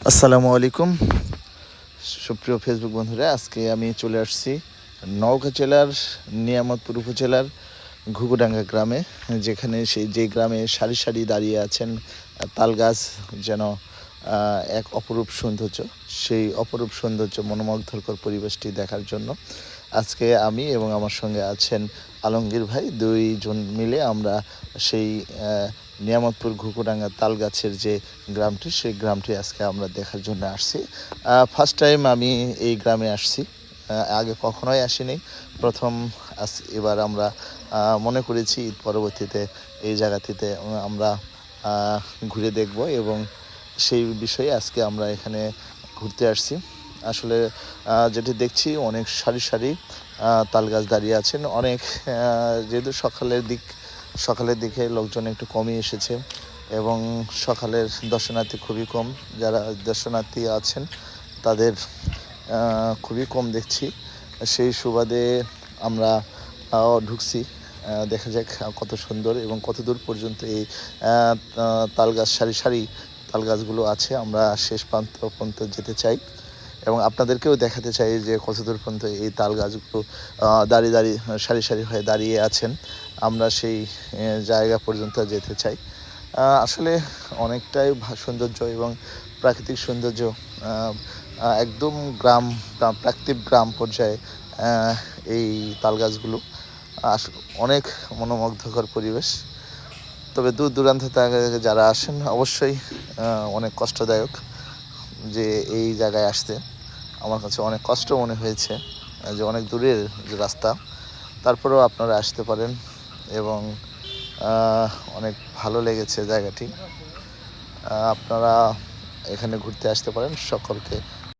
আসসালামু আলাইকুম সুপ্রিয় ফেসবুক বন্ধুরা, আজকে আমি চলে আসছি নওগাঁ জেলার নিয়ামতপুর উপজেলার ঘুঘুডাঙ্গা গ্রামে, যেখানে যে গ্রামে সারি সারি দাঁড়িয়ে আছেন তাল গাছ, যেন এক অপরূপ সৌন্দর্য। সেই অপরূপ সৌন্দর্য মনোমুগ্ধকর পরিবেশটি দেখার জন্য আজকে আমি এবং আমার সঙ্গে আছেন আলমগীর ভাই, দুইজন মিলে আমরা সেই নিয়ামতপুর ঘুঘুডাঙ্গা তাল গাছের যে গ্রামটি, সেই গ্রামটি আজকে আমরা দেখার জন্য আসছি। ফার্স্ট টাইম আমি এই গ্রামে আসছি, আগে কখনোই আসিনি, প্রথম এবার আমরা মনে করেছি ঈদ পরবর্তীতে এই জায়গাটিতে আমরা ঘুরে দেখব, এবং সেই বিষয়ে আজকে আমরা এখানে ঘুরতে আসছি। আসলে যেটি দেখছি, অনেক সারি সারি তাল গাছ দাঁড়িয়ে আছেন। অনেক যেহেতু সকালের দিকে লোকজন একটু কমই এসেছে, এবং সকালের দর্শনার্থী খুবই কম। যারা দর্শনার্থী আছেন তাদের খুবই কম দেখছি। সেই সুবাদে আমরা ঢুকছি, দেখা যাক কত সুন্দর এবং কত দূর পর্যন্ত এই তাল গাছ সারি সারি তাল গাছগুলো আছে। আমরা শেষ প্রান্ত পর্যন্ত যেতে চাই এবং আপনাদেরকেও দেখাতে চাই যে কত দূর পর্যন্ত এই তাল গাছগুলো দাঁড়িয়ে দাঁড়িয়ে সারি সারি হয়ে দাঁড়িয়ে আছেন। আমরা সেই জায়গা পর্যন্ত যেতে চাই। আসলে অনেকটাই সৌন্দর্য এবং প্রাকৃতিক সৌন্দর্য, একদম প্রাকৃতিক গ্রাম পর্যায়ে এই তাল গাছগুলো। অনেক মনোমুগ্ধকর পরিবেশ। তবে দূর দূরান্ত থেকে যারা আসেন অবশ্যই অনেক কষ্টদায়ক যে এই জায়গায় আসতে। আমার কাছে অনেক কষ্ট মনে হয়েছে, যে অনেক দূরের যে রাস্তা, তারপরেও আপনারা আসতে পারেন এবং অনেক ভালো লেগেছে জায়গাটি। আপনারা এখানে ঘুরতে আসতে পারেন। সকলকে